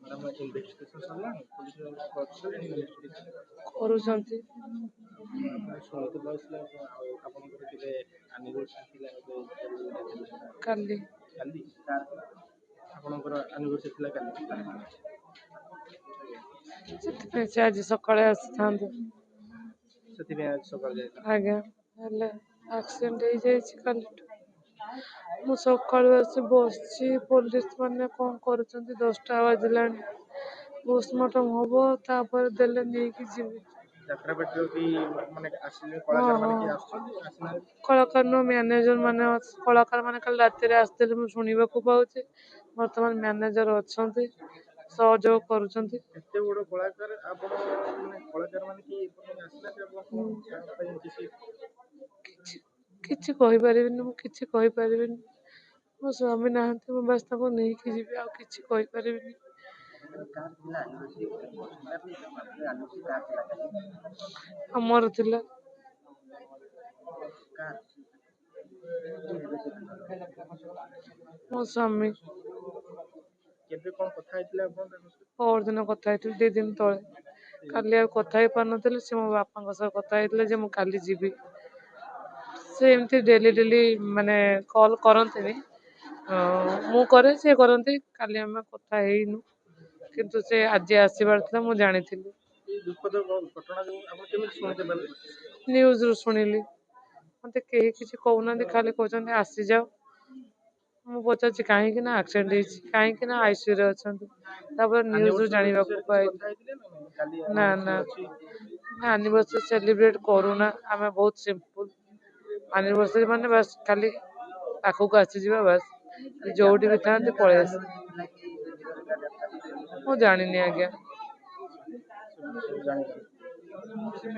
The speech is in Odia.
ମ୍ୟାଡ଼ାମ ଇନଭେଷ୍ଟିଗେସନ ସରିଲାଣି ପୋଲିସ କରିସାରିଲେଣି ଇନଭେଷ୍ଟିଗେସନ କରୁଛନ୍ତି। ଆପଣ ଶୁଣିତେ ପାଉଥିଲେ ଆପଣଙ୍କର କେବେ ଆନିଭର୍ସରୀ ଥିଲା ଏବେ କାଲି କାଲି ଆପଣଙ୍କର ଆନିଭର୍ସରୀ ଥିଲା କାଲି ସେଥିପାଇଁ ସେ ଆଜି ସକାଳେ ଆସିଥାନ୍ତେ। ସେଥିପାଇଁ ଆଜି ସକାଳେ ଯାଇଥିଲା। ଆଜ୍ଞା, ହେଲେ ଆକ୍ସିଡେଣ୍ଟ ହେଇଯାଇଛି କାଲିଠୁ। ମୁଁ ସକାଳୁ ଆସି ବସିଛି, ପୋଲିସ ମାନେ କଣ କରୁଛନ୍ତି, 10ଟା ବାଜିଲାଣି। ପୋଷ୍ଟମର୍ଟମ ହବ, ତାପରେ ଦେଲେ ନେଇକି ଯିବି। ଯାତ୍ରା ପାର୍ଟିର କି ମାନେ ଆସିଲେ ହଁ କଳାକାର ମାନେ ହଁ କିଏ ଆସୁଛନ୍ତି ଆସିନାହାନ୍ତି? କଳାକାର ମ୍ୟାନେଜର ମାନେ କଳାକାର ମାନେ କାଲି ରାତିରେ ଆସିଥିଲେ, ମୁଁ ଶୁଣିବାକୁ ପାଉଛି। ବର୍ତ୍ତମାନ ମ୍ୟାନେଜର ଅଛନ୍ତି, ସହଯୋଗ କରୁଛନ୍ତି। ଏତେ ବଡ କଳାକାର ଆପଣ ମାନେ କଳାକାର ମାନେ କି ଆସିନାହାନ୍ତି ଆପଣ ପାଇଁ କିଛି କହିପାରିବିନି, ମୁଁ କିଛି କହିପାରିବିନି। ମୋ ସ୍ୱାମୀ ନାହାନ୍ତି, ମୁଁ ବାସ୍ ତାଙ୍କୁ ନେଇକି ଯିବି, ଆଉ କିଛି କହିପାରିବିନି। ଆମର ଥିଲା। ମୋ ସ୍ୱାମୀ। କେବେ କଣ କଥା ହେଇଥିଲେ ଆପଣ ତାଙ୍କ ସହିତ? ପହରଦିନ କଥା ହେଇଥିଲି, 2 ଦିନ ତଳେ। କାଲି ଆଉ କଥା ହେଇ ପାରୁନଥିଲି, ସେ ମୋ ବାପାଙ୍କ ସହ କଥା ହେଇଥିଲେ ଯେ ମୁଁ କାଲି ଯିବି। ସେ ଏମିତି ଡେଲି ମାନେ କଲ୍ କରନ୍ତିନି, ମୁଁ କରେ, ସିଏ କରନ୍ତି। କାଲି ଆମେ କଥା ହେଇନୁ, କିନ୍ତୁ ସେ ଆଜି ଆସିବାର ଥିଲା, ମୁଁ ଜାଣିଥିଲି। ଏଇ ଦୁଃଖଦ ଘଟଣା ଯୋଉ ଆପଣ କେମିତି ଶୁଣିତେ ପାଇଲେ? ନ୍ୟୁଜରୁ ଶୁଣିଲି। ମତେ କେହି କିଛି କହୁନାହାନ୍ତି, ଖାଲି କହୁଛନ୍ତି ଆସିଯାଅ। ମୁଁ ପଚାରୁଛି କାହିଁକି ନା ଆକ୍ସିଡେଣ୍ଟ ହେଇଛି, କାହିଁକି ନା ଆଇସିୟୁରେ ଅଛନ୍ତି। ତାପରେ ନ୍ୟୁଜରୁ ଆନିଭର୍ସରୀ ଜାଣିବାକୁ ବିଷୟରେ କିଛି ପାଇଲି। କଥା ହେଇଥିଲେ ନା ନାଇଁ? କାଲି ନା ଆନିଭର୍ସରୀ ନା ଅଛି। ଆନିଭର୍ସରୀ ସେଲିବ୍ରେଟ କରୁନା, ଆମେ ବହୁତ ସିମ୍ପଲ। ଆନିଭର୍ସରୀ ମାନେ ବାସ୍ ଖାଲି ପାଖକୁ ଆସିଯିବା, ବାସ୍। ଯୋଉଠି ବି ଥାନ୍ତି ପଳେଇ ଆସ। ମୁଁ ଜାଣିନି ଆଜ୍ଞା। ସବୁ ଜାଣିପାରୁଛି।